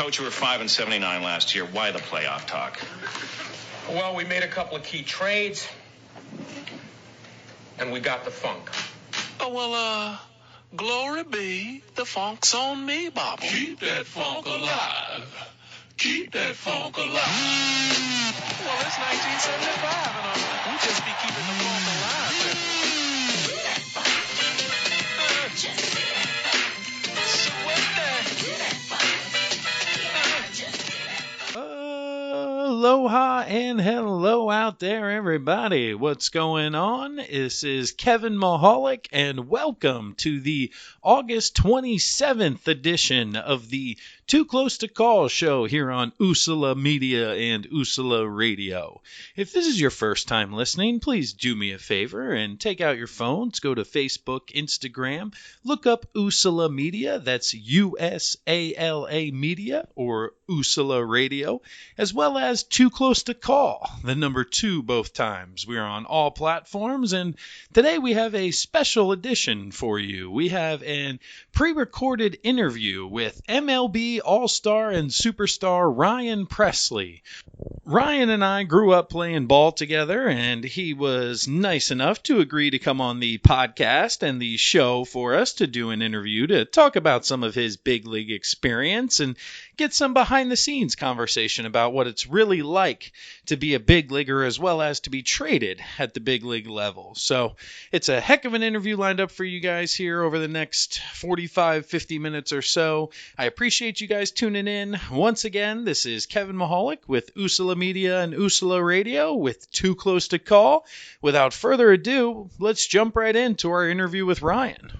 Coach, you were 5-79 last year. Why the playoff talk? Well, we made a couple of key trades, and we got the funk. Oh, well, glory be, the funk's on me, Bob. Keep that funk alive. Keep that funk alive. Well, it's 1975, and we'll just be keeping the funk alive. Aloha and hello out there, everybody. What's going on? This is Kevin Mahalik, and welcome to the August 27th edition of the Too Close to Call show here on Usula Media and Usula Radio. If this is your first time listening, please do me a favor and take out your phones, go to Facebook, Instagram, look up Usula Media, that's USALA Media, or Usula Radio, as well as Too Close to Call, the number 2 both times. We are on all platforms, and today we have a special edition for you. We have a pre-recorded interview with MLB All-Star and Superstar Ryan Pressly. Ryan and I grew up playing ball together, and he was nice enough to agree to come on the podcast and the show for us to do an interview to talk about some of his big league experience and get some behind-the-scenes conversation about what it's really like to be a big leaguer as well as to be traded at the big league level. So it's a heck of an interview lined up for you guys here over the next 45, 50 minutes or so. I appreciate you guys tuning in. Once again, this is Kevin Mahalik with Usula Media and Usula Radio with Too Close to Call. Without further ado, let's jump right into our interview with Ryan.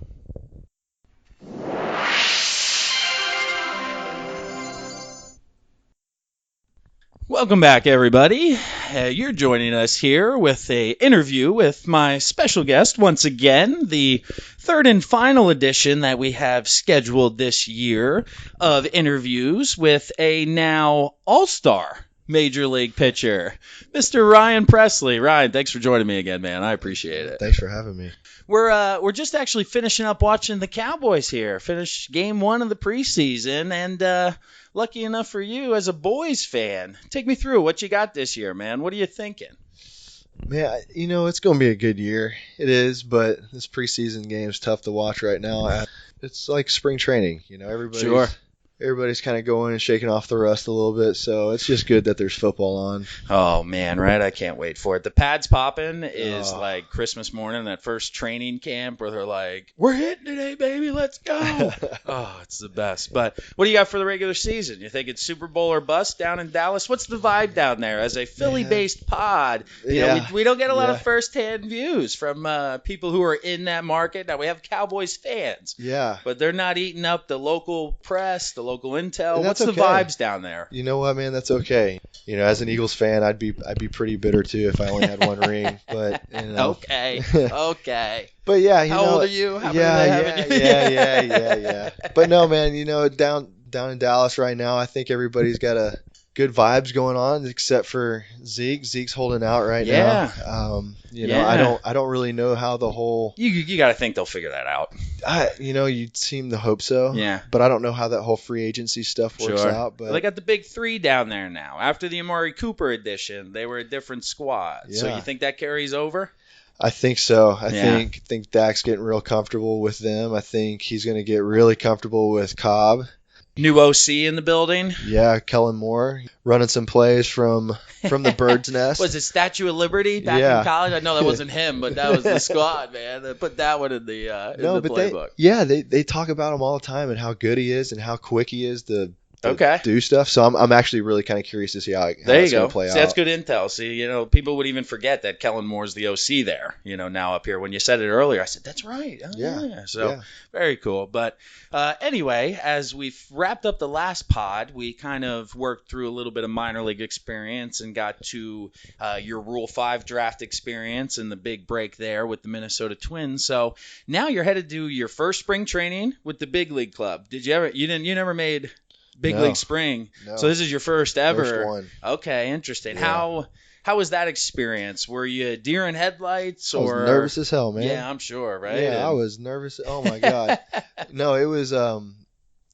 Welcome back, everybody. You're joining us here with an interview with my special guest, once again, the third and final edition that we have scheduled this year of interviews with a now all-star Major League pitcher, Mr. Ryan Pressly. Ryan, thanks for joining me again, man. I appreciate it. Thanks for having me. We're just actually finishing up watching the Cowboys here. Finished game 1 of the preseason, and lucky enough for you as a boys fan, take me through what you got this year, man. What are you thinking? Man, it's going to be a good year. It is, but this preseason game is tough to watch right now. It's like spring training, Everybody's kind of going and shaking off the rust a little bit, so it's just good that there's football on. Oh, man, right? I can't wait for it. The pads popping is like Christmas morning, that first training camp where they're like, we're hitting today, baby, let's go. Oh, it's the best. But what do you got for the regular season? You think it's Super Bowl or bust down in Dallas? What's the vibe down there? As a Philly-based pod, we don't get a lot of first-hand views from people who are in that market. Now, we have Cowboys fans, but they're not eating up the local press, the local intel. What's the vibes down there? You know what, man? That's okay. As an Eagles fan, I'd be pretty bitter too if I only had one ring. But okay. But yeah, how old are you? Yeah. But no, man. Down in Dallas right now, I think everybody's got a good vibes going on, except for Zeke. Zeke's holding out right now. I don't really know how the whole. You got to think they'll figure that out. You'd seem to hope so. Yeah. But I don't know how that whole free agency stuff works out. But they got the big 3 down there now. After the Amari Cooper edition, they were a different squad. Yeah. So you think that carries over? I think so. I think Dak's getting real comfortable with them. I think he's going to get really comfortable with Cobb. New OC in the building. Yeah, Kellen Moore running some plays from the bird's nest. Was it Statue of Liberty back in college? I know that wasn't him, but that was the squad, man. They put that one in the playbook. They talk about him all the time and how good he is and how quick he is to do stuff. So I'm actually really kind of curious to see how it's going to play out. That's good intel. See, people would even forget that Kellen Moore's the OC there, now up here. When you said it earlier, I said, that's right. Very cool. But anyway, as we've wrapped up the last pod, we kind of worked through a little bit of minor league experience and got to your Rule 5 draft experience and the big break there with the Minnesota Twins. So now you're headed to your first spring training with the big league club. You never made Big League Spring. No. So this is your first ever. First one. Okay, interesting. Yeah. How was that experience? Were you deer in headlights? I was nervous as hell, man. Yeah, I'm sure, right? Yeah, I was nervous. Oh my God. No, it was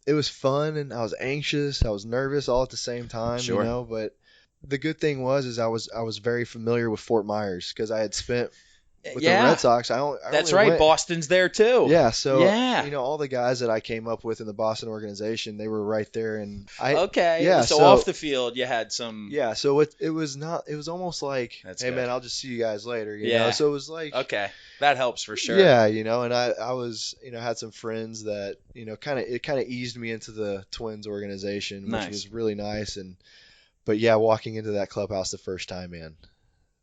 it was fun, and I was anxious, I was nervous all at the same time, Sure. you know, but the good thing was I was very familiar with Fort Myers because I had spent with the Red Sox. I That's only right. went, Boston's there too. yeah, so Yeah. you know, all the guys that I came up with in the Boston organization, they were right there, and Okay. yeah, So off the field, you had some. yeah, so it was not, it was almost like, That's hey good. man, I'll just see you guys later, you Yeah. know. So it was like, Okay, that helps for sure. yeah, you know, and I was, you know, had some friends that, you know, kind of eased me into the Twins organization, which Nice. was really nice. But yeah, walking into that clubhouse the first time, man,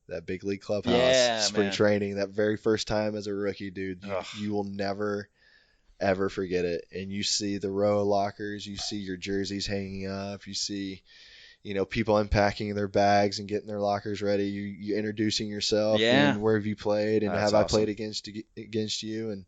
that big league clubhouse, Yeah, spring man. training, that very first time as a rookie, dude, Ugh. you will never ever forget it. And you see the row of lockers, you see your jerseys hanging up, you see, you know, people unpacking their bags and getting their lockers ready. You introducing yourself, Yeah. and where have you played, and That's have I awesome. played against you? And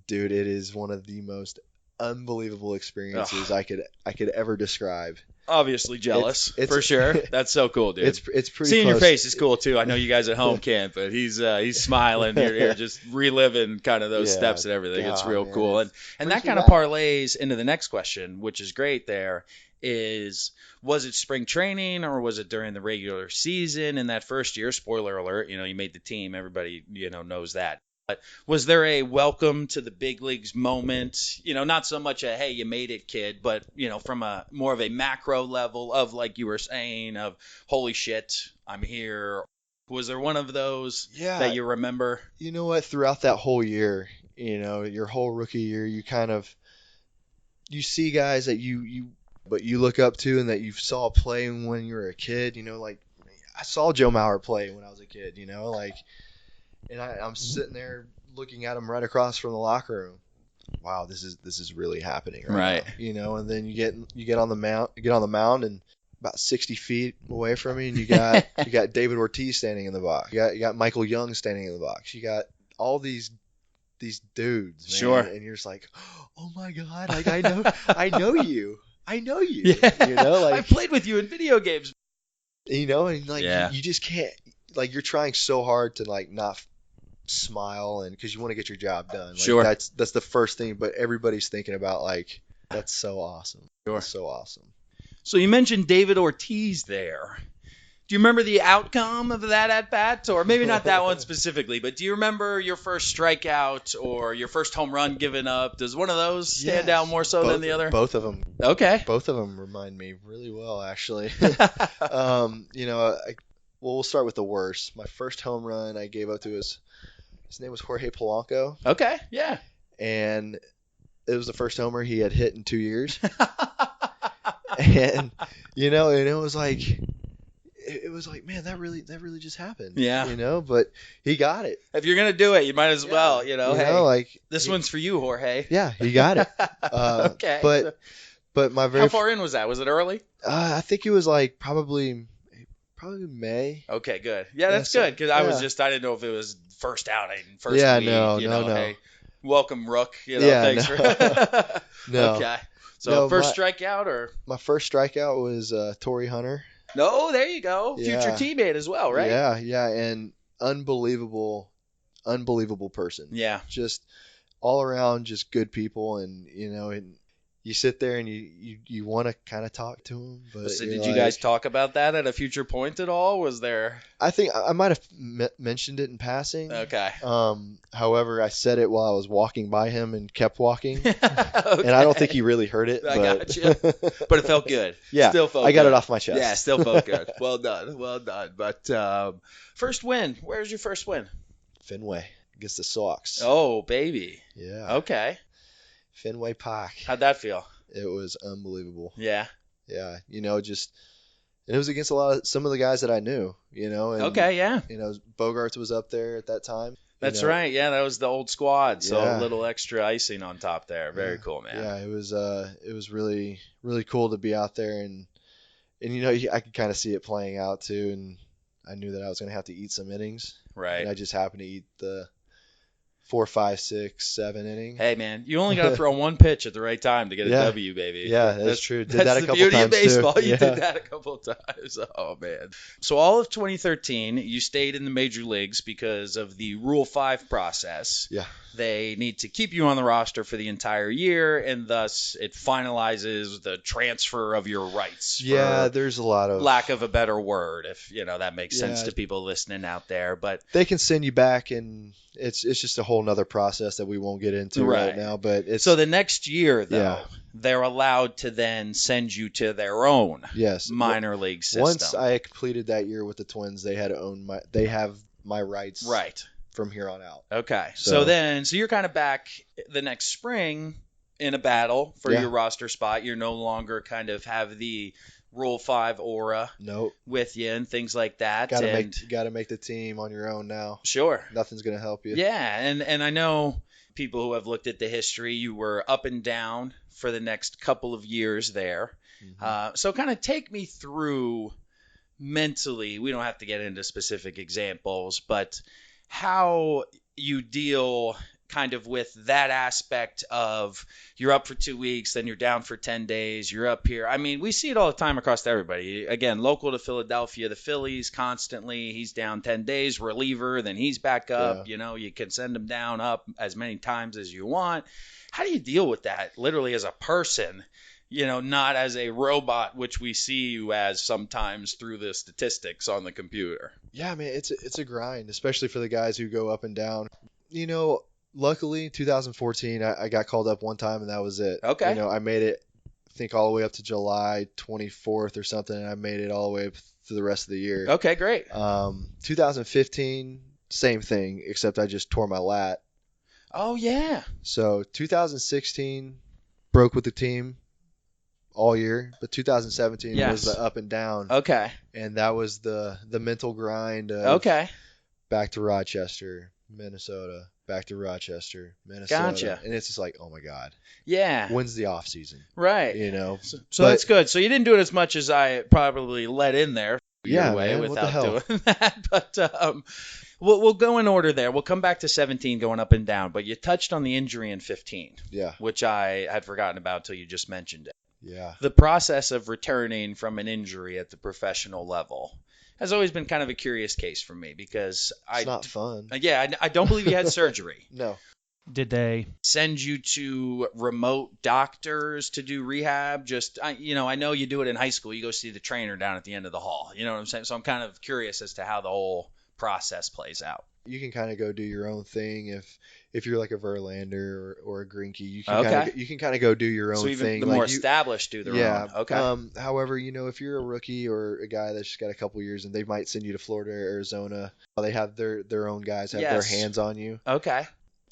dude, it is one of the most unbelievable experiences I could ever describe. Obviously jealous, It's- for sure. That's so cool, dude. It's pretty Seeing your close. face is cool too. I know you guys at home can't, but he's smiling here, just reliving kind of those Yeah. steps and everything. It's Yeah, real man, cool, and brings that me kind of back. parlays into the next question, which is great. There is, was it spring training or was it during the regular season? In that first year, spoiler alert, you know, you made the team. Everybody, you know, knows that. But was there a welcome to the big leagues moment? You know, not so much a, hey, you made it, kid, but, you know, from a more of a macro level of, like you were saying, of, holy shit, I'm here. Was there one of those Yeah. that you remember? You know what? Throughout that whole year, you know, your whole rookie year, you see guys that but you look up to and that you saw play when you were a kid. You know, like I saw Joe Mauer play when I was a kid. You know, like, and I'm sitting there looking at him right across from the locker room. Wow, this is really happening right now. You know, and then you get on the mound, and about 60 feet away from you, and you got David Ortiz standing in the box. You got Michael Young standing in the box. You got all these dudes, man. Sure. And you're just like, oh my god, like I know you. Yeah. You know, like I played with you in video games. you know, and like Yeah. you just can't, like, you're trying so hard to like not smile, and because you want to get your job done. Like, Sure. That's the first thing, but everybody's thinking about, like, that's so awesome. Sure. That's so awesome. So you mentioned David Ortiz there. Do you remember the outcome of that at bat? Or maybe not that one specifically, but do you remember your first strikeout or your first home run given up? Does one of those stand Yes. out more so than the other? Both of them. Okay. Both of them remind me really well, actually. You know, we'll start with the worst. My first home run I gave up to his name was Jorge Polanco, Okay, yeah. and it was the first homer he had hit in 2 years. And you know, and it was like, man, that really just happened. Yeah. You know, but he got it. If you're going to do it, you might as well, you know, hey, like this one's for you, Jorge. yeah, he got it. Okay. But my very How far in was that? Was it early? I think it was like probably May. Okay, good. Yeah, that's Yeah, good, because I yeah. didn't know if it was first outing, first Yeah, week, no, you no, know, no. hey, welcome, Rook, you know, Yeah, thanks no. for... No. Okay. So No, first strikeout or... My first strikeout was Torrey Hunter. No, there you go. Yeah. Future teammate as well, right? Yeah, and unbelievable person. Yeah. Just all around, just good people, and you know, and you sit there and you want to kind of talk to him, but So you're did you like- guys talk about that at a future point at all? Was there... I think I might have mentioned it in passing. Okay. However, I said it while I was walking by him and kept walking, Okay. and I don't think he really heard it. I but... gotcha. But it felt good. Yeah, Still felt I got good. it off my chest. Yeah, still felt good. Well done. Well done. But first win. Where's your first win? Fenway against the Sox. Oh, baby. Yeah. Okay. Fenway Park. How'd that feel? It was unbelievable. Yeah. Yeah, you know, and it was against some of the guys that I knew, you know. And, Okay, yeah. You know, Bogarts was up there at that time. That's you know. right. Yeah, that was the old squad. So Yeah. a little extra icing on top there. Very cool, man. Yeah, it was really really cool to be out there, and you know, I could kind of see it playing out too, and I knew that I was going to have to eat some innings. Right. And I just happened to eat the 4, 5, 6, 7 inning. Hey, man, you only got to throw one pitch at the right time to get a Yeah. W, baby. Yeah, that's true. Did That's that a the couple beauty of times baseball. too. You Yeah. did that a couple of times. Oh, man. So all of 2013, you stayed in the major leagues because of the Rule 5 process. Yeah. They need to keep you on the roster for the entire year, and thus it finalizes the transfer of your rights. Yeah, for there's a lot of lack of a better word, if that makes sense Yeah. to people listening out there. But they can send you back, and it's just a whole nother process that we won't get into right now. But it's so the next year, though, Yeah. they're allowed to then send you to their own yes minor league system. Once I completed that year with the Twins, they have my rights right from here on out. Okay. So you're kind of back the next spring in a battle for your roster spot. You're no longer kind of have the Rule 5 aura with you and things like that. Gotta make the team on your own now. Sure. Nothing's gonna help you. Yeah, and I know people who have looked at the history, you were up and down for the next couple of years there. Mm-hmm. So kind of take me through mentally. We don't have to get into specific examples, but how you deal kind of with that aspect of you're up for 2 weeks, then you're down for 10 days, you're up here. I mean, we see it all the time across everybody. Again, local to Philadelphia, the Phillies constantly, he's down 10 days, reliever, then he's back up. Yeah. You can send him down, up as many times as you want. How do you deal with that literally as a person? Not as a robot, which we see you as sometimes through the statistics on the computer. Yeah, man, it's a grind, especially for the guys who go up and down. Luckily, 2014, I got called up one time, and that was it. Okay. I made it, I think, all the way up to July 24th or something, and I made it all the way up through the rest of the year. Okay, great. 2015, same thing, except I just tore my lat. Oh, yeah. So 2016, broke with the team all year, but 2017 was the up and down. Okay. And that was the mental grind of back to Rochester, Minnesota, back to Rochester, Minnesota. Gotcha. And it's just like, oh my God. Yeah. When's the off season? Right. So that's good. So you didn't do it as much as I probably let in there. Yeah, way man, without doing that. But we'll go in order there. We'll come back to 17 going up and down. But you touched on the injury in 15. Yeah. Which I had forgotten about until you just mentioned it. Yeah. The process of returning from an injury at the professional level has always been kind of a curious case for me because it's not fun. Yeah, I don't believe you had surgery. No. Did they send you to remote doctors to do rehab? I know you do it in high school. You go see the trainer down at the end of the hall. You know what I'm saying? So I'm kind of curious as to how the whole process plays out. You can kind of go do your own thing if you're like a Verlander or a Greinke. You can kind of go do your own so even thing. The more established do their own. Okay. However, if you're a rookie or a guy that's just got a couple years, and they might send you to Florida or Arizona, they have their own guys have their hands on you. Okay.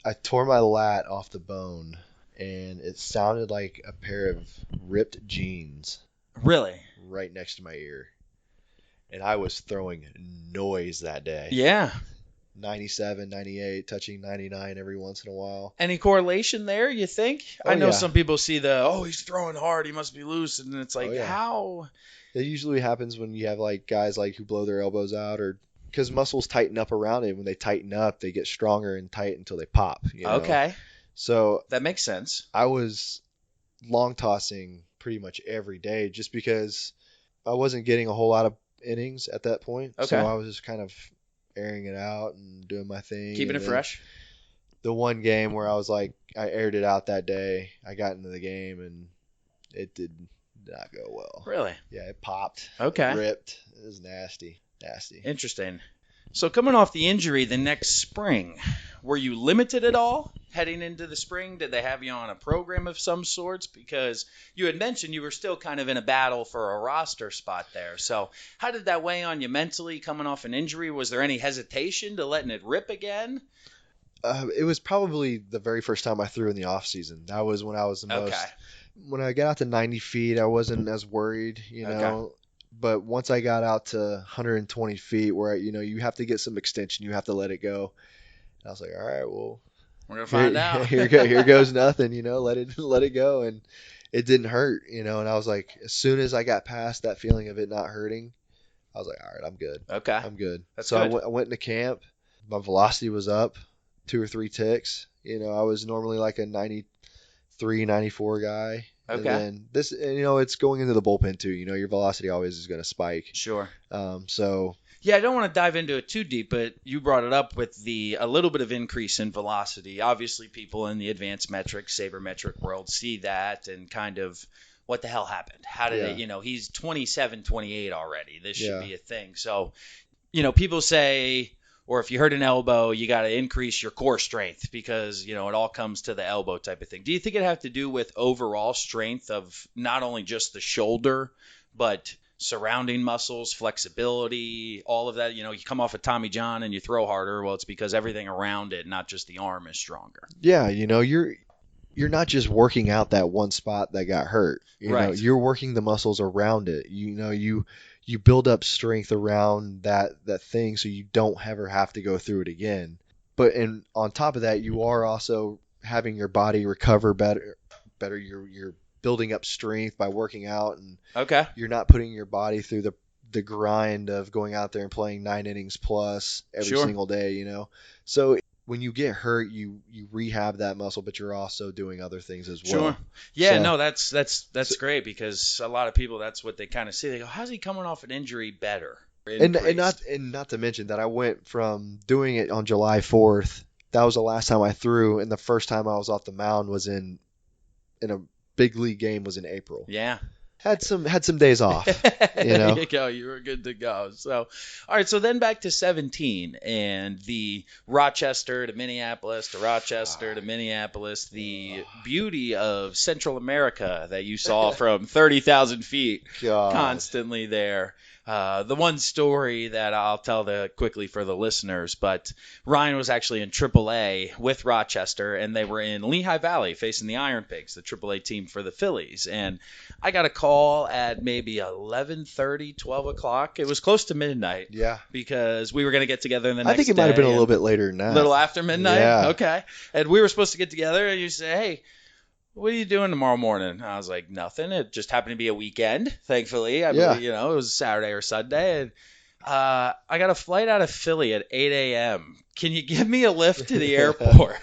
I tore my lat off the bone, and it sounded like a pair of ripped jeans. Really? Right next to my ear. And I was throwing noise that day. Yeah. 97, 98, touching 99 every once in a while. Any correlation there, you think? I know some people see he's throwing hard, he must be loose, and it's like, how? It usually happens when you have guys who blow their elbows out, or because muscles tighten up around it. When they tighten up, they get stronger and tight until they pop. Okay. So that makes sense. I was long tossing pretty much every day just because I wasn't getting a whole lot of innings at that point. Okay. So I was just kind of airing it out and doing my thing. Keeping it fresh. The one game where I aired it out that day, I got into the game and it did not go well. Really? Yeah, it popped. Okay. It ripped. It was nasty. Interesting. So coming off the injury the next spring, were you limited at all heading into the spring? Did they have you on a program of some sorts? Because you had mentioned you were still kind of in a battle for a roster spot there. So how did that weigh on you mentally coming off an injury? Was there any hesitation to letting it rip again? It was probably the very first time I threw in the off season. That was when I was the most. Okay. When I got out to 90 feet, I wasn't as worried, Okay. But once I got out to 120 feet where, you have to get some extension, you have to let it go. And I was like, all right, well, we're going to find out. Here goes nothing, let it go. And it didn't hurt, and I was like, as soon as I got past that feeling of it not hurting, I was like, all right, I'm good. Okay. I'm good. That's so good. I went into camp. My velocity was up. 2 or 3 ticks. I was normally like a 93, 94 guy. Okay. And then it's going into the bullpen too. Your velocity always is going to spike. Sure. So. Yeah, I don't want to dive into it too deep, but you brought it up with a little bit of increase in velocity. Obviously, people in the advanced metrics, sabermetric world see that and kind of, what the hell happened? How did it, he's 27, 28 already. This should be a thing. So, people say, or if you hurt an elbow, you got to increase your core strength because, it all comes to the elbow type of thing. Do you think it have to do with overall strength of not only just the shoulder, but surrounding muscles, flexibility, all of that? You come off of Tommy John and you throw harder. Well, it's because everything around it, not just the arm, is stronger. Yeah, you're not just working out that one spot that got hurt. Right. You're working the muscles around it. You build up strength around that thing so you don't ever have to go through it again. But on top of that, you are also having your body recover better. You're building up strength by working out, and you're not putting your body through the grind of going out there and playing 9 innings plus every single day. So when you get hurt, you rehab that muscle, but you're also doing other things as well. Sure. Yeah, no, that's great because a lot of people, that's what they kind of see. They go, how's he coming off an injury better? And not to mention that I went from doing it on July 4th. That was the last time I threw, and the first time I was off the mound was in a big league game was in April. Yeah. Had some days off. There you go. You were good to go. So, all right. So then back to 17 and the Rochester to Minneapolis to Rochester to Minneapolis, the beauty of Central America that you saw from 30,000 feet constantly there. The one story that I'll tell quickly for the listeners, but Ryan was actually in AAA with Rochester, and they were in Lehigh Valley facing the Iron Pigs, the AAA team for the Phillies. And I got a call at maybe 11:30, 12 o'clock. It was close to midnight. Yeah. Because we were going to get together the next day. I think it might have been a little bit later than that. A little after midnight? Yeah. Okay. And we were supposed to get together, and you say, hey, what are you doing tomorrow morning? I was like, nothing. It just happened to be a weekend, thankfully. I believe, it was Saturday or Sunday. And I got a flight out of Philly at 8 a.m. Can you give me a lift to the airport?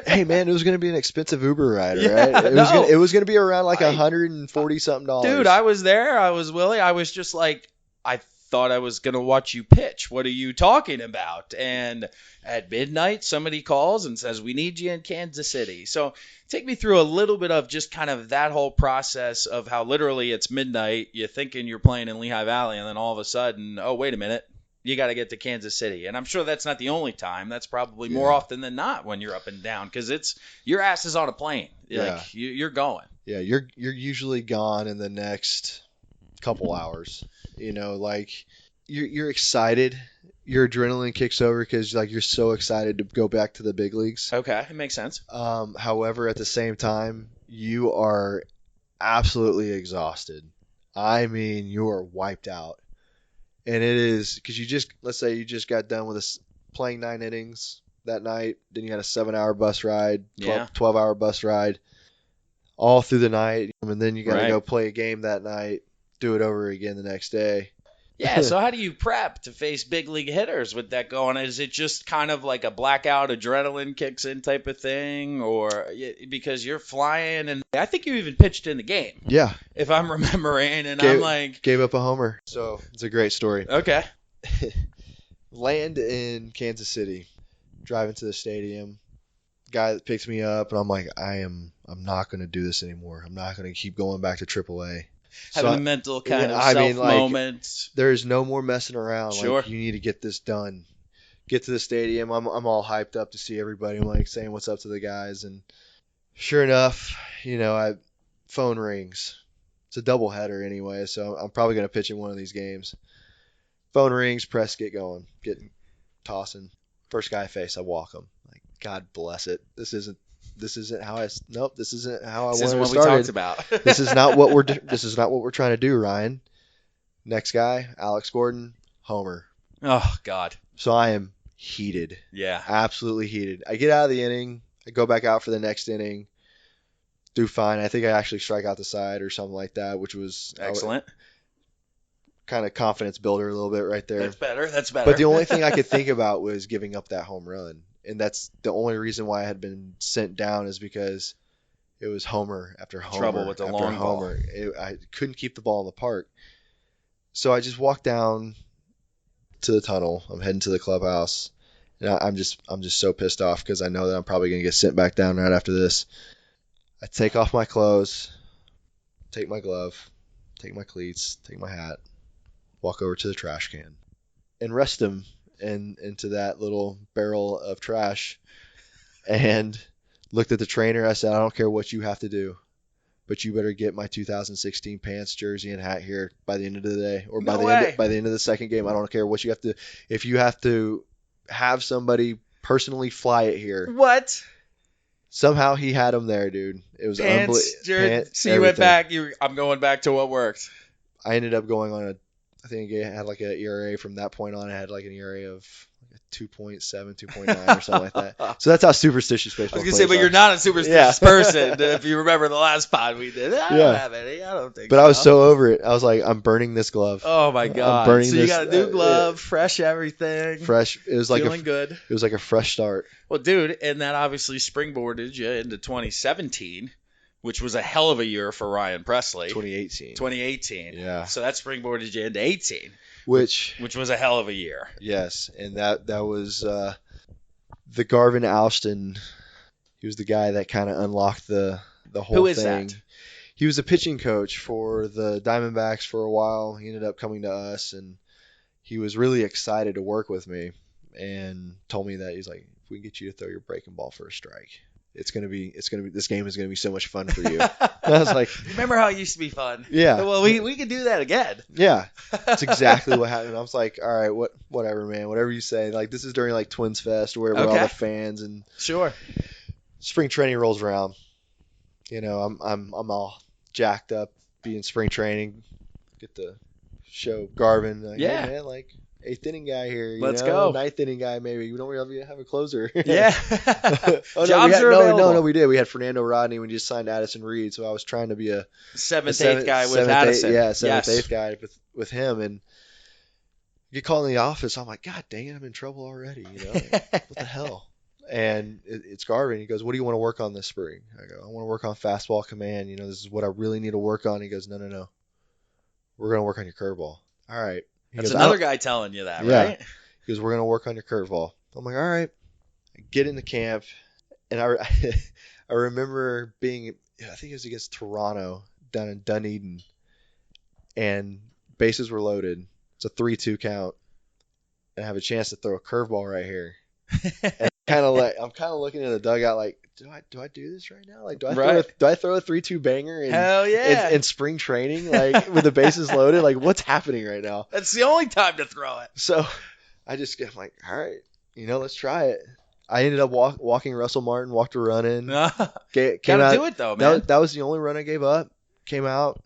Hey, man, it was going to be an expensive Uber ride, right? It was going to be around like $140-something. Dude, I was there. I was willing. I was just like, I thought I was going to watch you pitch. What are you talking about? And at midnight, somebody calls and says, we need you in Kansas City. So take me through a little bit of just kind of that whole process of how literally it's midnight, you're thinking you're playing in Lehigh Valley, and then all of a sudden, oh, wait a minute, you got to get to Kansas City. And I'm sure that's not the only time. That's probably more often than not when you're up and down, because your ass is on a plane. Like, you're going. Yeah, you're usually gone in the next couple hours. You're excited. Your adrenaline kicks over because you're so excited to go back to the big leagues. Okay, it makes sense. However, at the same time, you are absolutely exhausted. I mean, you are wiped out. And it is because let's say you just got done with playing 9 innings that night. Then you had a 7-hour bus ride, 12-hour bus ride all through the night. And then you got to go play a game that night, do it over again the next day. Yeah, so how do you prep to face big league hitters with that going? Is it just kind of like a blackout adrenaline kicks in type of thing, or because you're flying? And I think you even pitched in the game. Yeah. If I'm remembering, and gave up a homer. So it's a great story. Okay. Land in Kansas City, driving to the stadium. Guy that picks me up, and I'm like, I'm not going to do this anymore. I'm not going to keep going back to AAA. Having a mental kind of self moment. There's no more messing around. Sure. You need to get this done. Get to the stadium. I'm all hyped up to see everybody. I'm saying what's up to the guys, and sure enough, phone rings. It's a doubleheader anyway, so I'm probably gonna pitch in one of these games. Phone rings, press get going, tossing. First guy I face, I walk him. God bless it. This isn't how this isn't how I wanted to start. This isn't what we talked about. This is not what we're trying to do, Ryan. Next guy, Alex Gordon, homer. Oh God. So I am heated. Yeah. Absolutely heated. I get out of the inning, I go back out for the next inning, do fine. I think I actually strike out the side or something like that, which was excellent. Kind of confidence builder a little bit right there. That's better. But the only thing I could think about was giving up that home run. And that's the only reason why I had been sent down is because it was homer after homer. Trouble with the after long homer. I couldn't keep the ball in the park. So I just walked down to the tunnel. I'm heading to the clubhouse. And I'm just so pissed off because I know that I'm probably going to get sent back down right after this. I take off my clothes, take my glove, take my cleats, take my hat, walk over to the trash can, and rest them into that little barrel of trash, and looked at the trainer. I said, I don't care what you have to do, but you better get my 2016 pants, jersey, and hat here by the end of the day, or by the end of the second game. I don't care what you have to. If you have to have somebody personally fly it here. What? Somehow he had them there, dude. It was unbelievable. So you went back. I'm going back to what worked. I ended up going on I think I had like an ERA from that point on. I had like an ERA of 2.7, 2.9 or something like that. So that's how superstitious baseball. I was gonna say, but you're not a superstitious person. If you remember the last pod we did, I don't have any. I don't think. But I was so over it. I was like, I'm burning this glove. Oh my god! I'm burning so you got a new glove, fresh everything, fresh. It was like feeling good. It was like a fresh start. Well, dude, and that obviously springboarded you into 2017, which was a hell of a year for Ryan Presley. 2018. Yeah. So that springboarded you into 18. Which was a hell of a year. Yes, and that was the Garvin Alston. He was the guy that kind of unlocked the whole thing. Who is that? He was a pitching coach for the Diamondbacks for a while. He ended up coming to us, and he was really excited to work with me, and told me that he's like, if we can get you to throw your breaking ball for a strike, this game is gonna be so much fun for you. And I was like, remember how it used to be fun? Yeah. Well, we could do that again. Yeah. That's exactly what happened. I was like, all right, whatever, man, whatever you say. Like, this is during like Twins Fest where all the fans and sure. Spring training rolls around. You know, I'm all jacked up being spring training. Get to show Garvin, like, hey, man, like, 8th inning guy here. Let's go. 9th inning guy, maybe. We don't really have a closer. Yeah. Jobs are available. No, we did. We had Fernando Rodney. We just signed Addison Reed, so I was trying to be a 7th, 8th guy with Addison. 7th, 8th guy with him. And get called in the office. I'm like, God dang it, I'm in trouble already. You know, like, what the hell? And it's Garvin. He goes, what do you want to work on this spring? I go, I want to work on fastball command. You know, this is what I really need to work on. He goes, no. We're going to work on your curveball. All right. That's another guy telling you that, right? He goes, we're going to work on your curveball. I'm like, all right. I get into camp, and I remember being, I think it was against Toronto down in Dunedin, and bases were loaded. It's a 3-2 count, and I have a chance to throw a curveball right here. And I'm kind of looking at the dugout like, do I do this right now? Like, do I throw a 3-2 banger in spring training, like with the bases loaded? Like, what's happening right now? That's the only time to throw it. So I'm like, all right, let's try it. I ended up walking Russell Martin, walked a run in. Gotta do it though, man. That was the only run I gave up. Came out,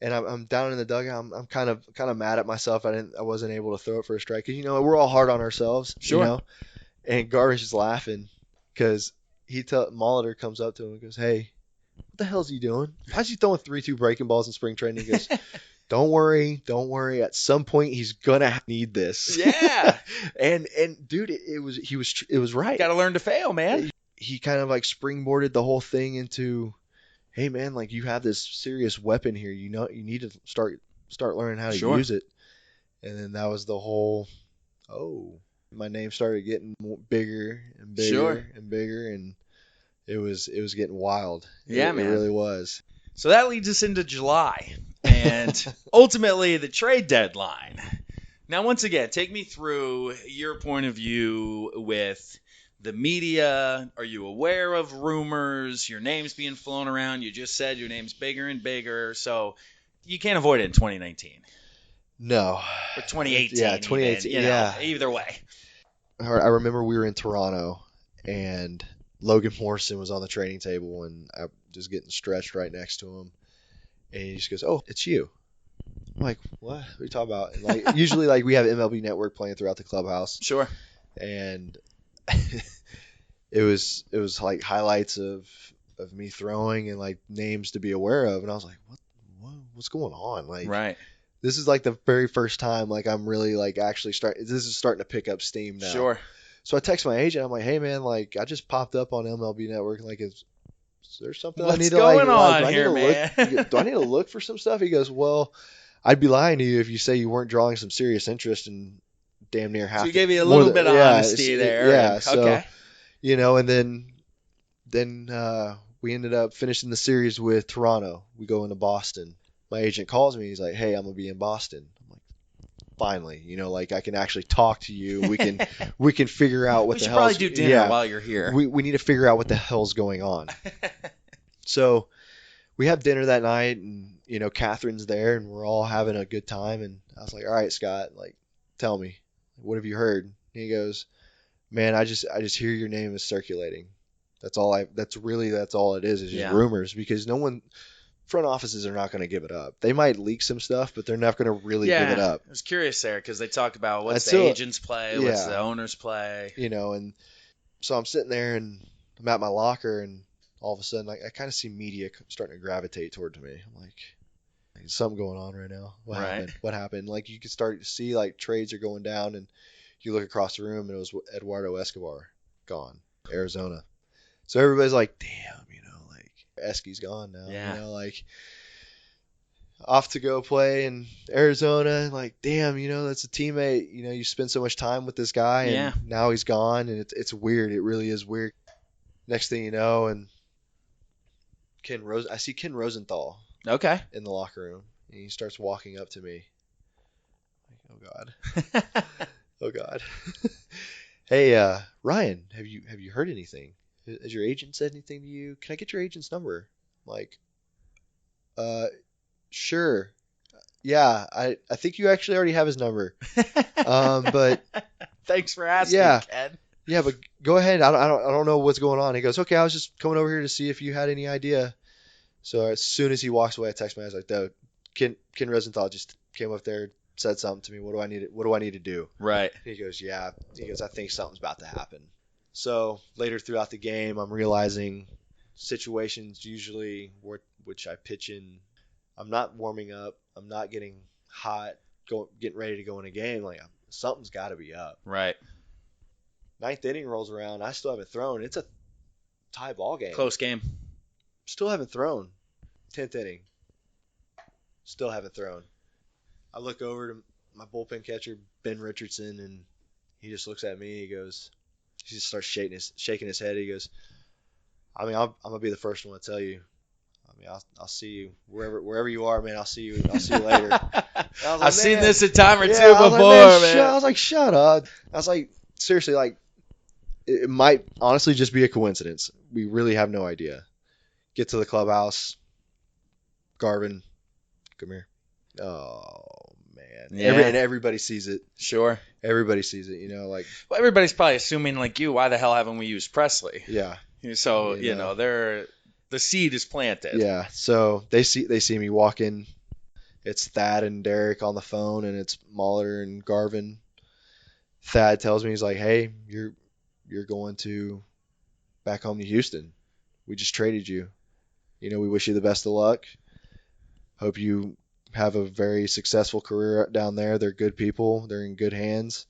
and I'm down in the dugout. I'm kind of mad at myself. I wasn't able to throw it for a strike because we're all hard on ourselves. Sure. And Garvin's just laughing because Molitor comes up to him and goes, hey, what the hell's he doing? How's he throwing 3-2 breaking balls in spring training? He goes, don't worry. At some point, he's gonna need this. Yeah. and dude, it was right. Got to learn to fail, man. He kind of like springboarded the whole thing into, hey man, like you have this serious weapon here. You need to start learning how to use it. And then that was the whole, my name started getting bigger and bigger and bigger, and it was getting wild. Yeah, man. It really was. So that leads us into July and ultimately the trade deadline. Now, once again, take me through your point of view with the media. Are you aware of rumors? Your name's being flown around. You just said your name's bigger and bigger. So you can't avoid it in 2019. No. Or 2018. Yeah, 2018. Even, either way. I remember we were in Toronto, and Logan Morrison was on the training table, and I just getting stretched right next to him. And he just goes, oh, it's you. I'm like, what? What are you talking about? And like, usually, like, we have MLB Network playing throughout the clubhouse. Sure. And it was like highlights of me throwing and like names to be aware of. And I was like, what's going on? Like, right. This is like the very first time like I'm really like actually this is starting to pick up steam now. Sure. So I text my agent. I'm like, hey man, like I just popped up on MLB Network. Like, is there something I need to What's going on do I here, need to man? look? Do I need to look for some stuff? He goes, well, I'd be lying to you if you say you weren't drawing some serious interest in damn near half. So he gave you a little bit of honesty there. Yeah. And, So okay. and then we ended up finishing the series with Toronto. We go into Boston. My agent calls me. He's like, hey, I'm gonna be in Boston. I'm like, finally, like I can actually talk to you. We can figure out what We the should hell. probably do dinner while you're here. We need to figure out what the hell's going on. So we have dinner that night, and Catherine's there, and we're all having a good time. And I was like, all right, Scott, like, tell me, what have you heard? And he goes, man, I just hear your name is circulating. That's all it is just rumors, because front offices are not going to give it up. They might leak some stuff, but they're not going to really give it up. I was curious there because they talk about what's the agent's play, what's the owner's play. And so I'm sitting there and I'm at my locker, and all of a sudden I kind of see media starting to gravitate towards me. I'm like, there's something going on right now. What happened? Like, you could start to see like trades are going down, and you look across the room and it was Eduardo Escobar gone, Arizona. So everybody's like, damn, like Esky's gone now. Yeah. Like off to go play in Arizona, and like, damn, that's a teammate. You spend so much time with this guy, and now he's gone, and it's weird. It really is weird. Next thing you know, and I see Ken Rosenthal. Okay. In the locker room, and he starts walking up to me. Like, oh God. Oh God. Hey, Ryan, have you heard anything? Has your agent said anything to you? Can I get your agent's number? I'm like, sure. Yeah, I think you actually already have his number. But thanks for asking, Ken. Yeah, but go ahead. I don't know what's going on. He goes, okay, I was just coming over here to see if you had any idea. So as soon as he walks away, I text him. I was like, no, Ken Rosenthal just came up there, said something to me. What do I need to do? Right. He goes, yeah. He goes, I think something's about to happen. So later throughout the game, I'm realizing situations usually which I pitch in, I'm not warming up. I'm not getting hot, getting ready to go in a game. Like, something's got to be up. Right. Ninth inning rolls around. I still haven't thrown. It's a tie ball game. Close game. Still haven't thrown. 10th inning. Still haven't thrown. I look over to my bullpen catcher, Ben Richardson, and he just looks at me. He just starts shaking his head. He goes, I mean, I'm gonna be the first one to tell you. I mean, I'll see you wherever you are, man. I'll see you later. I've seen this a time or two before, man. I was like, shut up. I was like, seriously, like, it might honestly just be a coincidence. We really have no idea. Get to the clubhouse. Garvin, come here. Oh, man. Yeah. And everybody sees it. Sure. Everybody sees it, like. Well, everybody's probably assuming, like you, why the hell haven't we used Presley? Yeah. So, the seed is planted. Yeah. So they see me walk in. It's Thad and Derek on the phone, and it's Mahler and Garvin. Thad tells me, he's like, hey, you're going back home to Houston. We just traded you. We wish you the best of luck. Hope you have a very successful career down there. They're good people. They're in good hands.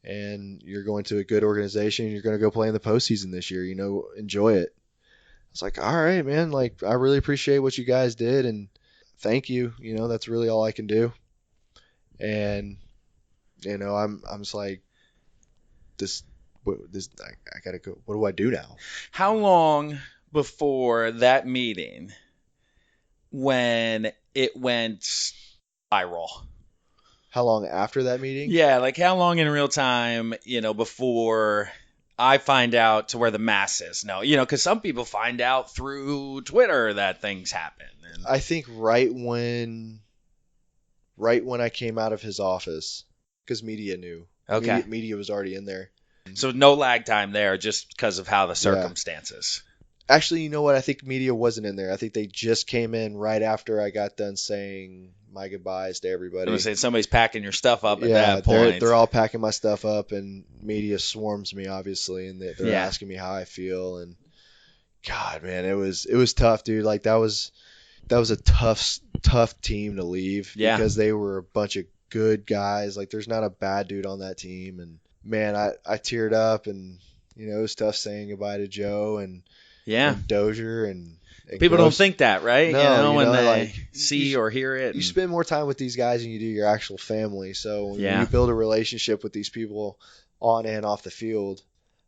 And you're going to a good organization. You're going to go play in the postseason this year. Enjoy it. I was like, all right, man. Like, I really appreciate what you guys did, and thank you. That's really all I can do. And, I'm just like, I gotta go. What do I do now? How long before that meeting when it went viral? How long after that meeting? Yeah, like how long in real time, before I find out to where the masses know? Because some people find out through Twitter that things happen. And I think right when I came out of his office, because media knew. Okay. Media was already in there. So no lag time there, just because of how the circumstances. Actually, you know what? I think media wasn't in there. I think they just came in right after I got done saying my goodbyes to everybody. I was saying somebody's packing your stuff up at that point. They're all packing my stuff up, and media swarms me, obviously, and they're asking me how I feel. And God, man, it was tough, dude. Like, that was a tough team to leave, because they were a bunch of good guys. Like, there's not a bad dude on that team, and man, I teared up, and it was tough saying goodbye to Joe and Dozier and people don't think that, right? No, when they like, see or hear it. You spend more time with these guys than you do your actual family. So when you build a relationship with these people on and off the field,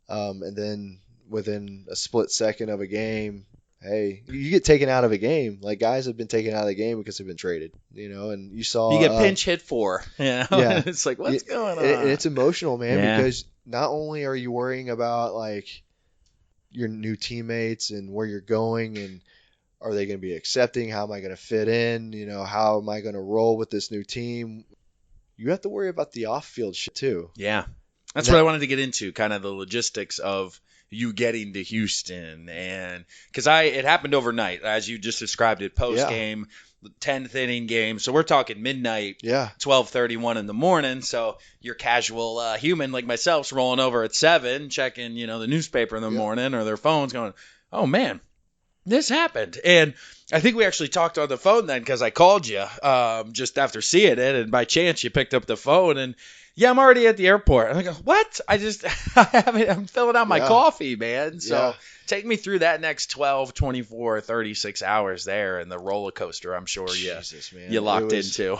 and then within a split second of a game, hey, you get taken out of a game. Like, guys have been taken out of the game because they've been traded, and you saw. You get pinch hit for, Yeah. It's like, what's going on? And it's emotional, man, because not only are you worrying about, like, your new teammates and where you're going and are they going to be accepting? How am I going to fit in? How am I going to roll with this new team? You have to worry about the off-field shit too. Yeah. That's what I wanted to get into, kind of the logistics of you getting to Houston. And because it happened overnight, as you just described it, post-game, 10th inning game. So we're talking midnight, 12:31 in the morning. So your casual human like myself's rolling over at 7, checking, the newspaper in the morning or their phones going, oh, man. This happened. And I think we actually talked on the phone then because I called you just after seeing it. And by chance, you picked up the phone. And, I'm already at the airport. And I go, what? I'm filling out my coffee, man. So take me through that next 12, 24, 36 hours there and the roller coaster I'm sure you locked into.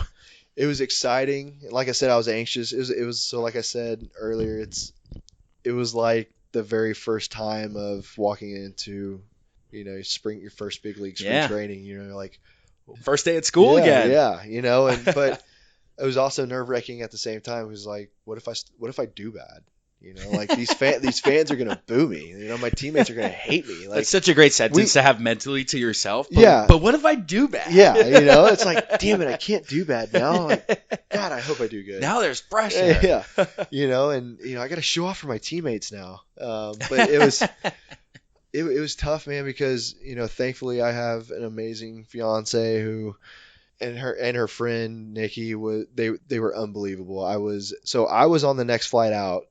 It was exciting. Like I said, I was anxious. It was so like I said earlier, it was like the very first time of walking into – your first big league spring training, like first day at school again. Yeah, but it was also nerve wracking at the same time. It was like, what if I do bad? Like these fans are gonna boo me. My teammates are gonna hate me. Like, that's such a great sentence to have mentally to yourself. But what if I do bad? Yeah, it's like, damn it, I can't do bad now. Like, God, I hope I do good. Now there's pressure. Yeah, and I got to show off for my teammates now. But it was. It was tough, man, because thankfully I have an amazing fiance who, and her friend Nikki they were unbelievable. I was on the next flight out.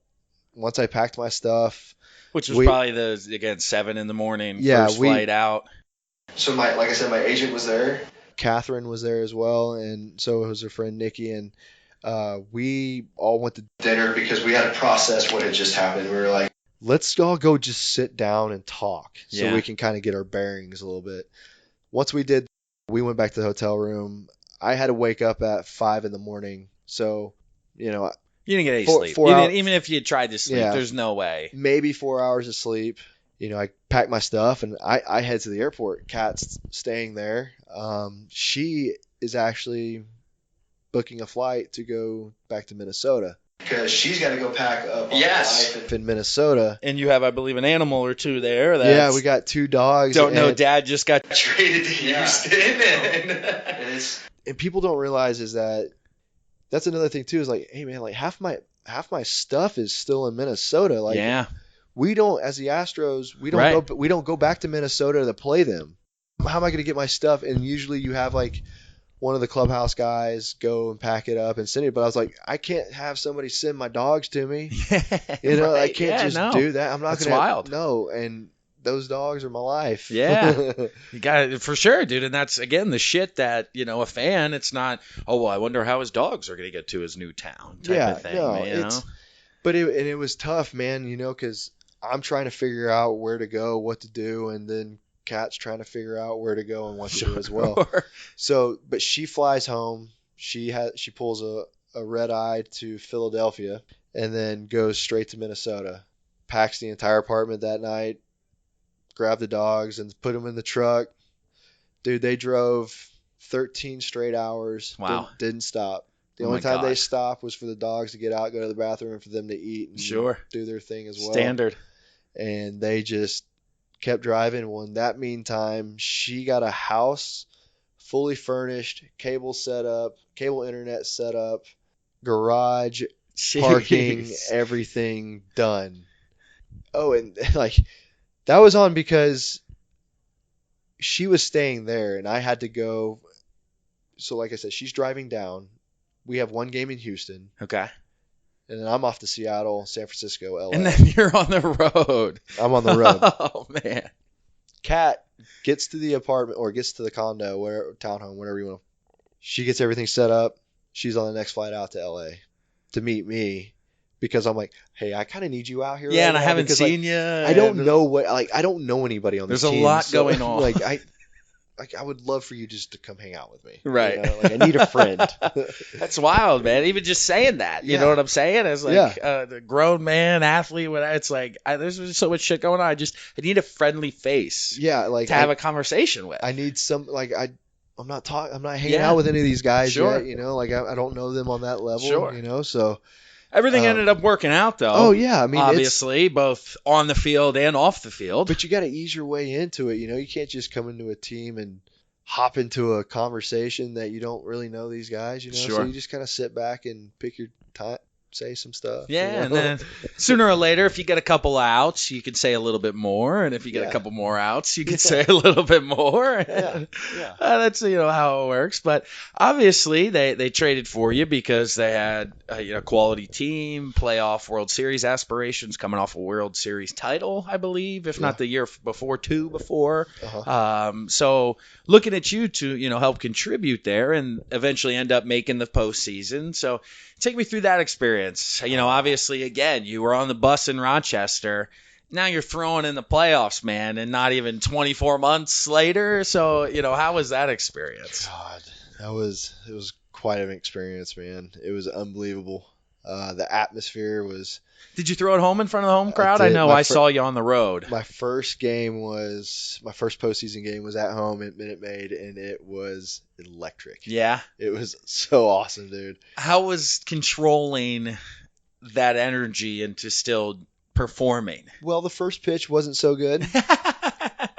Once I packed my stuff, which was probably 7 in the morning. First flight out. So like I said, my agent was there. Catherine was there as well, and so was her friend Nikki, and we all went to dinner because we had to process what had just happened. We were like, let's all go just sit down and talk so we can kind of get our bearings a little bit. Once we did, we went back to the hotel room. I had to wake up at 5 in the morning. So, you didn't get any sleep. Even if you tried to sleep, there's no way. Maybe 4 hours of sleep. I packed my stuff and I head to the airport. Kat's staying there. She is actually booking a flight to go back to Minnesota. Because she's got to go pack up life in Minnesota. And you have, I believe, an animal or two there. We got 2 dogs. Don't know Dad just got traded to Houston. And people don't realize is that's another thing, too, is like, hey, man, like half my stuff is still in Minnesota. Like, we don't, as the Astros, we don't go back to Minnesota to play them. How am I going to get my stuff? And usually you have, like, one of the clubhouse guys go and pack it up and send it. But I was like, I can't have somebody send my dogs to me. I can't do that. I'm not going to. Wild. No. And those dogs are my life. Yeah. You got it for sure, dude. And that's, again, the shit that, a fan, it's not, I wonder how his dogs are going to get to his new town type of thing. No, but it was tough, man, because I'm trying to figure out where to go, what to do. And then Kat's trying to figure out where to go and what to do as well. So, but she flies home. She pulls a red eye to Philadelphia and then goes straight to Minnesota. Packs the entire apartment that night. Grabbed the dogs and put them in the truck. Dude, they drove 13 straight hours. Wow. Didn't stop. The only time they stopped was for the dogs to get out, go to the bathroom, and for them to eat and do their thing as well. Standard. And they just kept driving. Well, in that meantime, she got a house fully furnished, cable internet set up, garage, parking, everything done. Oh, and like that was on because she was staying there and I had to go. So like I said, she's driving down. We have one game in Houston. Okay. And then I'm off to Seattle, San Francisco, LA. And then you're on the road. I'm on the road. Oh, man. Kat gets to the apartment or gets to the condo, townhome, whatever you want. She gets everything set up. She's on the next flight out to LA to meet me because I'm like, hey, I kind of need you out here. Yeah, right and I now haven't because, seen you. I don't know I don't know anybody on this There's team. a lot so, going on. I would love for you just to come hang out with me. Right. You know? Like, I need a friend. That's wild, man. Even just saying that, you know what I'm saying? It's like the grown man, athlete, it's like there's just so much shit going on. I need a friendly face. Yeah, like to have a conversation with. I need some I'm not hanging out with any of these guys yet. You know, like I don't know them on that level. Sure. You know, so. Everything ended up working out, though. Oh, yeah. I mean, obviously, both on the field and off the field. But you got to ease your way into it. You know, you can't just come into a team and hop into a conversation that you don't really know these guys. You know, Sure. So you just kind of sit back and pick your time, say some stuff. Yeah, you know? and then sooner or later, if you get a couple outs, you can say a little bit more, and if you get a couple more outs, you can say a little bit more. Yeah. That's how it works. But obviously, they traded for you because they had a quality team, playoff World Series aspirations, coming off a World Series title, I believe, if not the year before, two before. So looking at you to help contribute there, and eventually end up making the postseason. So take me through that experience. Obviously, again, you were on the bus in Rochester. Now you're throwing in the playoffs, man, and not even 24 months later. So, how was that experience? God, it was quite an experience, man. It was unbelievable. The atmosphere was. Did you throw it home in front of the home crowd? I know I saw you on the road. My first postseason game was at home at Minute Maid, and it was electric. Yeah. It was so awesome, dude. How was controlling that energy into still performing? Well, the first pitch wasn't so good.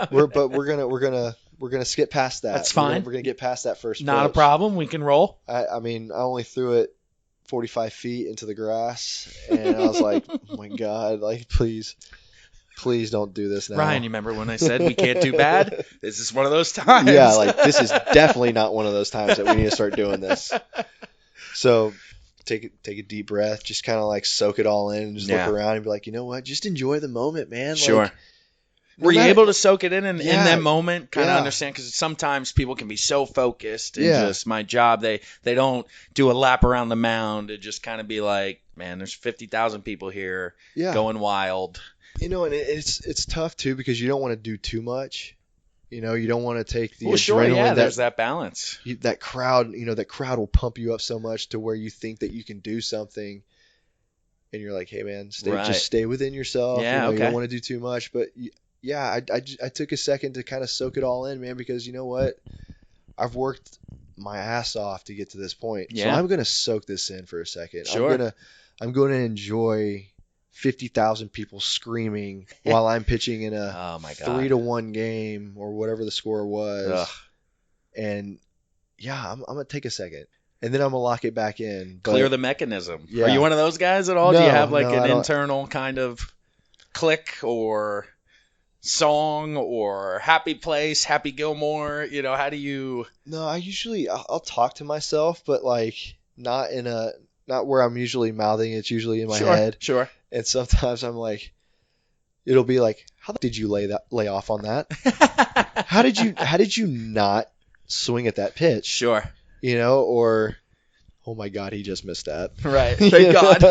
We're gonna skip past that. That's fine. We're gonna get past that first pitch. Not a problem. We can roll. I mean, I only threw it 45 feet into the grass, and I was like, oh my God, like, please don't do this now. Ryan, you remember when I said we can't do bad? This is one of those times. Yeah, like, this is definitely not one of those times that we need to start doing this. So take a deep breath, just kind of like soak it all in, and just look around and be like, you know what, just enjoy the moment, man. Sure. Like, were you able to soak it in that moment, kind of understand? Because sometimes people can be so focused in just my job, they don't do a lap around the mound and just kind of be like, man, there's 50,000 people here going wild. And it's tough too, because you don't want to do too much. You don't want to take the adrenaline. Yeah, there's that balance. That crowd will pump you up so much to where you think that you can do something, and you're like, hey man, just stay within yourself. Yeah, You don't want to do too much, but. Yeah, I took a second to kind of soak it all in, man, because you know what? I've worked my ass off to get to this point. Yeah. So I'm going to soak this in for a second. Sure. I'm going to enjoy 50,000 people screaming while I'm pitching in a 3-1 game or whatever the score was. Ugh. And yeah, I'm going to take a second. And then I'm going to lock it back in. Clear the mechanism. Yeah. Are you one of those guys at all? No, do you have an internal kind of click or song or happy place, Happy Gilmore? How do you? No, I'll talk to myself, but like not where I'm usually mouthing. It's usually in my head. Sure. And sometimes I'm like, it'll be like, how did you lay off on that? How did you not swing at that pitch? Sure. Or oh my God, he just missed that. Right. Thank God.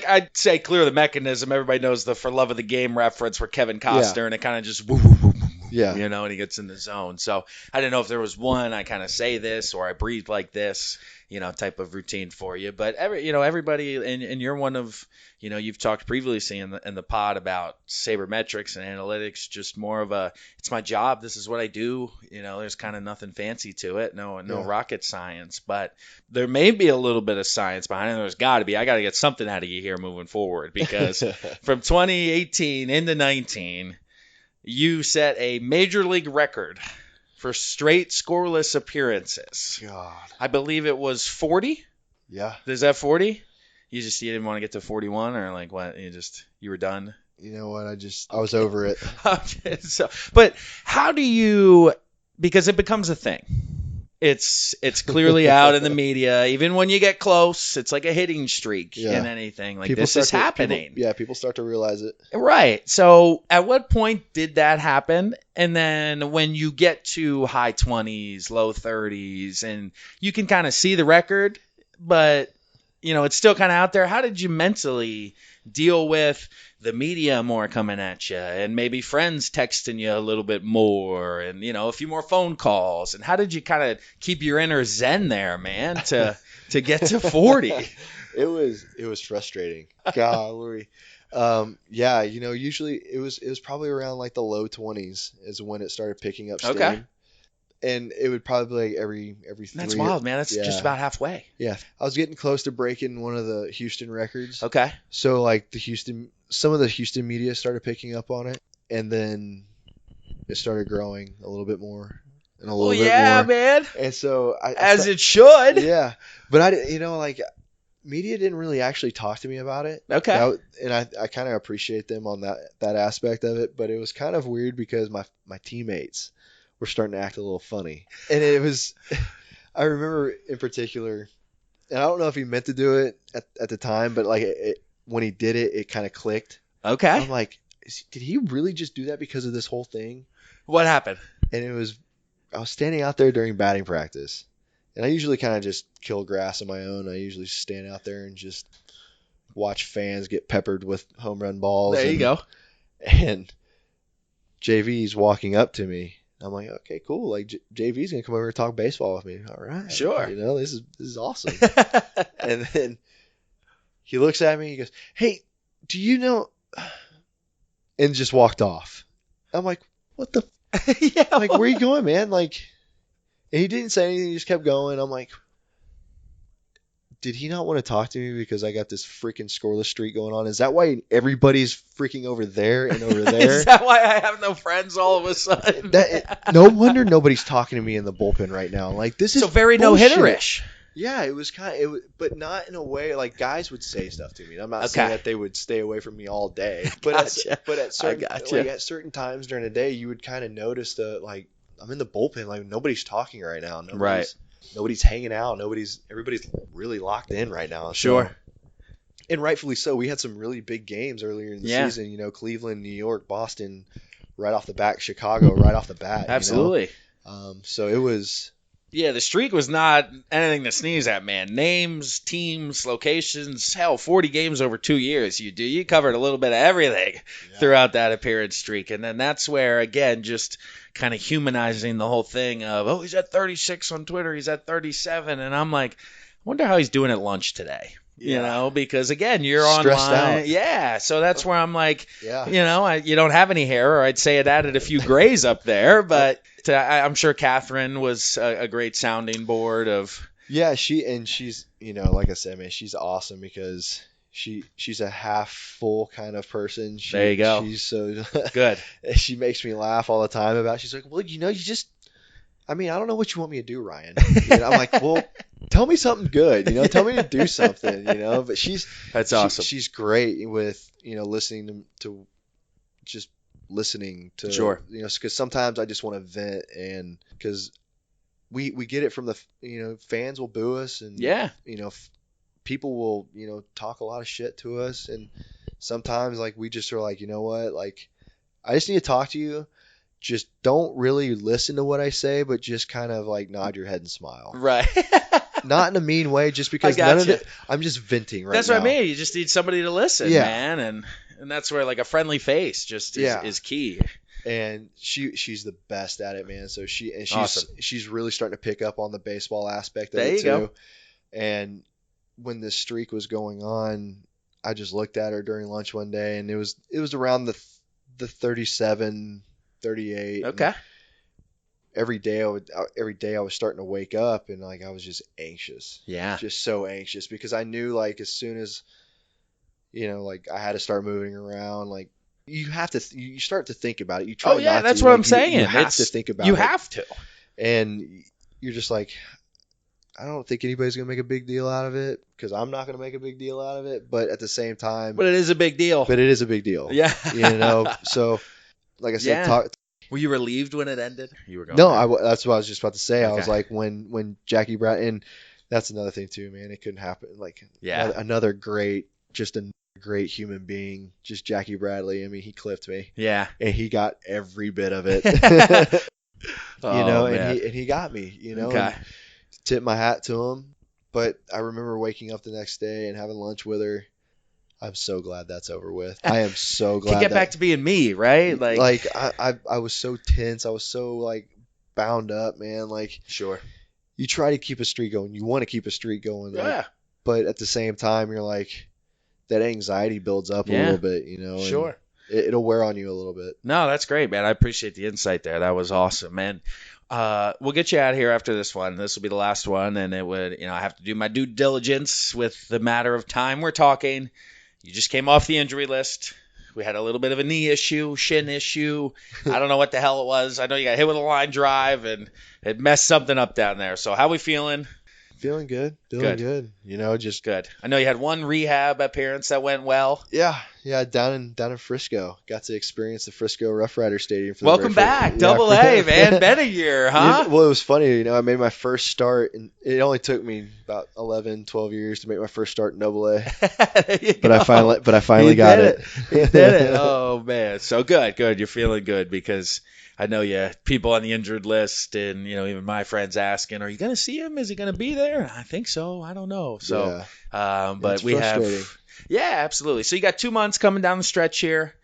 I'd say clear the mechanism. Everybody knows the For Love of the Game reference for Kevin Costner, and it kind of just woo, woo, woo, woo, yeah. And he gets in the zone. So I didn't know if there was one I kind of say this or I breathe like this, type of routine for you. But everybody, and you're one of, you've talked previously in the pod about sabermetrics and analytics, just more of it's my job. This is what I do. There's kind of nothing fancy to it. No rocket science, but there may be a little bit of science behind it. There's got to be. I got to get something out of you here moving forward, because from 2018 into 19, you set a major league record for straight scoreless appearances. God. I believe it was 40. Yeah. Is that 40? You didn't want to get to 41, or like what? You were done? You know what? I was over it. Okay, but how do you, because it becomes a thing. It's clearly out in the media. Even when you get close, it's like a hitting streak in anything. Like, this is happening. People start to realize it. Right. So at what point did that happen? And then when you get to high 20s, low 30s, and you can kind of see the record, but it's still kind of out there. How did you mentally deal with the media more coming at you and maybe friends texting you a little bit more and, a few more phone calls? And how did you kind of keep your inner zen there, man, to get to 40? It was frustrating. Golly. Usually it was probably around like the low 20s is when it started picking up steam. Okay. And it would probably be like every 3 That's wild, man. That's just about halfway. Yeah. I was getting close to breaking one of the Houston records. Okay. So like some of the Houston media started picking up on it, and then it started growing a little bit more and a little bit more. Yeah, man. And so it should. Yeah. But media didn't really actually talk to me about it. Okay. And I kind of appreciate them on that aspect of it, but it was kind of weird because my teammates were starting to act a little funny. And it was, I remember in particular, and I don't know if he meant to do it at the time, but like when he did it, it kind of clicked. Okay. I'm like, did he really just do that because of this whole thing? What happened? And I was standing out there during batting practice, and I usually kind of just kill grass on my own. I usually stand out there and just watch fans get peppered with home run balls. There you go. And JV's walking up to me. I'm like, okay, cool. Like JV's gonna come over and talk baseball with me. All right, sure. This is awesome. And then he looks at me. He goes, "Hey, do you know?" And just walked off. I'm like, what the? Yeah. Like, where are you going, man? Like, and he didn't say anything. He just kept going. I'm like, did he not want to talk to me because I got this freaking scoreless streak going on? Is that why everybody's freaking over there and over there? Is that why I have no friends all of a sudden? No wonder nobody's talking to me in the bullpen right now. Like, this is so very no-hitter-ish. Yeah, it was but not in a way like guys would say stuff to me. I'm not saying that they would stay away from me all day, but at certain times during the day, you would kind of notice I'm in the bullpen, like nobody's talking right now. Nobody's hanging out. Everybody's really locked in right now. Sure. And rightfully so. We had some really big games earlier in the season. Cleveland, New York, Boston, right off the bat. Chicago, right off the bat. Absolutely. So it was. Yeah, the streak was not anything to sneeze at, man. Names, teams, locations, hell, 40 games over 2 years. You covered a little bit of everything throughout that appearance streak. And then that's where, again, just kind of humanizing the whole thing of, he's at 36 on Twitter, he's at 37. And I'm like, I wonder how he's doing at lunch today. Because again, you're stressed online. Out. Yeah. So that's where I'm like, you don't have any hair, or I'd say it added a few grays up there, but I'm sure Catherine was a great sounding board of. Yeah. She's, like I said, man, she's awesome because she's a half full kind of person. There you go. She's so good. She makes me laugh all the time about, she's like, well, you just, I don't know what you want me to do, Ryan. I'm like, well, tell me something good, tell me to do something, but that's awesome. She's great with, listening to just listening to, sure. Because sometimes I just want to vent, and because we get it from the, fans will boo us, and, people will, talk a lot of shit to us. And sometimes like, we just are like, you know what, like, I just need to talk to you. Just don't really listen to what I say, but just kind of like nod your head and smile. Right. Not in a mean way, just because I'm just venting right now. That's what I mean. You just need somebody to listen, man. And that's where like a friendly face just is key. And she's the best at it, man. So she's really starting to pick up on the baseball aspect of it too. Go. And when this streak was going on, I just looked at her during lunch one day, and it was around the 37, 38. Okay. Every day I was starting to wake up, and like I was just anxious. Yeah. Just so anxious, because I knew like as soon as like I had to start moving around, like you start to think about it. You try. That's what I'm saying. You have to think about it. You have to. And you're just like, I don't think anybody's gonna make a big deal out of it, because I'm not gonna make a big deal out of it. But at the same time, it is a big deal. Yeah. So. Like I said, were you relieved when it ended? You were going. No, that's what I was just about to say. Okay. I was like, when Jackie Brown, and that's another thing too, man. It couldn't happen. Like, another great human being, just Jackie Bradley. I mean, he clipped me. Yeah, and he got every bit of it. And he got me. Okay. Tip my hat to him. But I remember waking up the next day and having lunch with her. I'm so glad that's over with. I am so glad. Can get back to being me, right? I was so tense. I was so like bound up, man. Like, sure. You try to keep a streak going. You want to keep a streak going. Yeah. Like, but at the same time, you're like, that anxiety builds up a little bit, you know. Sure. It'll wear on you a little bit. No, that's great, man. I appreciate the insight there. That was awesome, man. We'll get you out of here after this one. This will be the last one, and it would, I have to do my due diligence with the matter of time we're talking. You just came off the injury list. We had a little bit of a knee issue, shin issue. I don't know what the hell it was. I know you got hit with a line drive, and it messed something up down there. So how we feeling? Feeling good. Feeling good. Just good. I know you had one rehab appearance that went well. Yeah, down in Frisco. Got to experience the Frisco Rough Rider Stadium. For Welcome back, Double A, man. Been a year, huh? Well, it was funny. I made my first start, and it only took me about 11, 12 years to make my first start in Double A. But I finally got it. You did it. Oh man, so good. You're feeling good because I know people on the injured list, and even my friends asking, "Are you going to see him? Is he going to be there?" I think so. I don't know. So, but we have. Yeah, absolutely. So you got 2 months coming down the stretch here.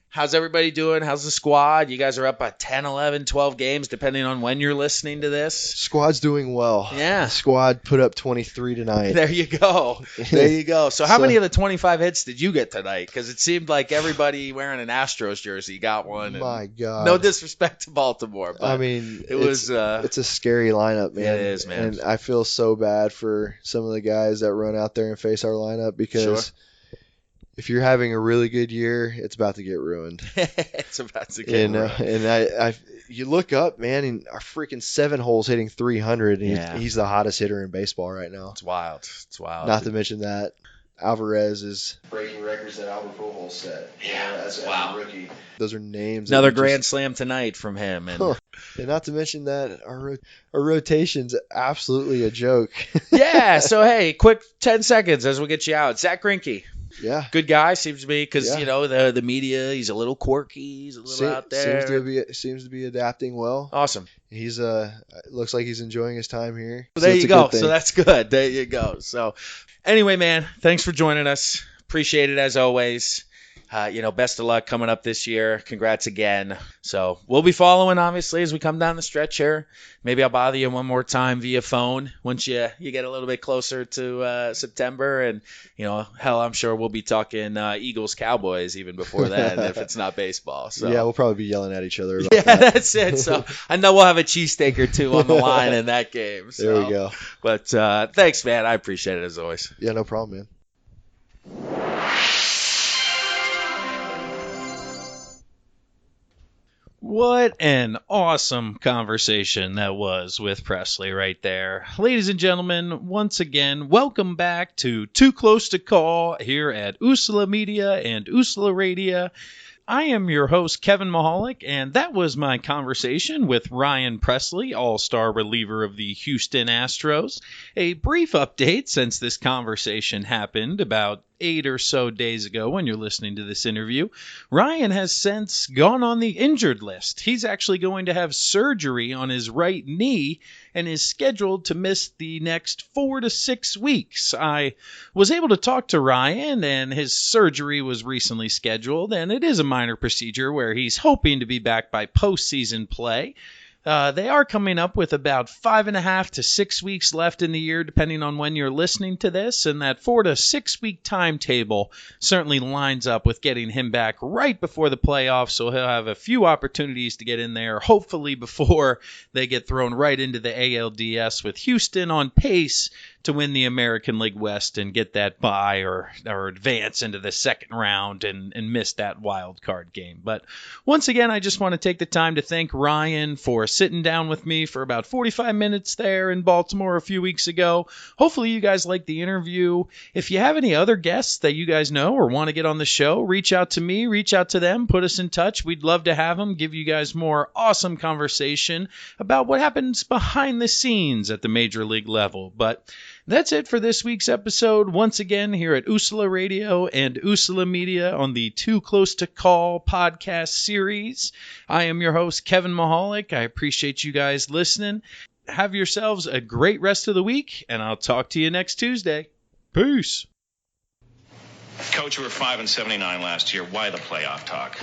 How's everybody doing? How's the squad? You guys are up by 10, 11, 12 games, depending on when you're listening to this. Squad's doing well. Yeah. The squad put up 23 tonight. There you go. So how many of the 25 hits did you get tonight? Because it seemed like everybody wearing an Astros jersey got one. My God. No disrespect to Baltimore, but it's a scary lineup, man. It is, man. And I feel so bad for some of the guys that run out there and face our lineup because if you're having a really good year, it's about to get ruined. It's about to get ruined. And you look up, man, and our freaking 7 holes hitting 300. And he's the hottest hitter in baseball right now. It's wild. Not to mention that Alvarez is breaking records that Albert Pujols set. As a rookie. Those are names. Another grand slam tonight from him. And and not to mention that our rotation's absolutely a joke. Yeah. So hey, quick 10 seconds as we get you out. Zach Greinke. Yeah. Good guy, seems to be, because, the media, he's a little quirky, he's a little out there. Seems to be adapting well. Awesome. He's looks like he's enjoying his time here. So there you go. So that's good. There you go. So anyway, man, thanks for joining us. Appreciate it as always. Best of luck coming up this year. Congrats again. So we'll be following, obviously, as we come down the stretch here. Maybe I'll bother you one more time via phone once you get a little bit closer to September. And, hell, I'm sure we'll be talking Eagles, Cowboys even before then if it's not baseball. So yeah, we'll probably be yelling at each other about that. That's it. So I know we'll have a cheesesteak or two on the line in that game. So. There we go. But thanks, man. I appreciate it as always. Yeah, no problem, man. What an awesome conversation that was with Presley right there. Ladies and gentlemen, once again, welcome back to Too Close to Call here at Usula Media and Usula Radio. I am your host, Kevin Mahalik, and that was my conversation with Ryan Presley, all-star reliever of the Houston Astros. A brief update since this conversation happened about 8 or so days ago when you're listening to this interview. Ryan has since gone on the injured list. He's actually going to have surgery on his right knee and is scheduled to miss the next 4 to 6 weeks. I was able to talk to Ryan, and his surgery was recently scheduled, and it is a minor procedure where he's hoping to be back by postseason play. They are coming up with about 5.5 to 6 weeks left in the year, depending on when you're listening to this, and that 4 to 6 week timetable certainly lines up with getting him back right before the playoffs, so he'll have a few opportunities to get in there, hopefully before they get thrown right into the ALDS, with Houston on pace to win the American League West and get that bye or advance into the second round and miss that wild card game. But once again, I just want to take the time to thank Ryan for sitting down with me for about 45 minutes there in Baltimore a few weeks ago. Hopefully you guys liked the interview. If you have any other guests that you guys know or want to get on the show, reach out to me, reach out to them, put us in touch. We'd love to have them, give you guys more awesome conversation about what happens behind the scenes at the major league level. But that's it for this week's episode. Once again, here at Usula Radio and Usula Media on the Too Close to Call podcast series. I am your host, Kevin Mahalik. I appreciate you guys listening. have yourselves a great rest of the week, and I'll talk to you next Tuesday. Peace. Coach, you were 5-79 last year. Why the playoff talk?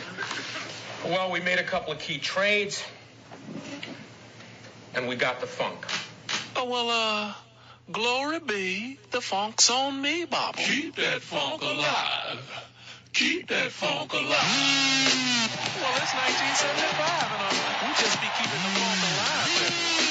Well, we made a couple of key trades, and we got the funk. Oh, well, glory be, the funk's on me, Bobble. Keep that funk alive. Keep that funk alive. Well, it's 1975, and we just be keeping the funk alive.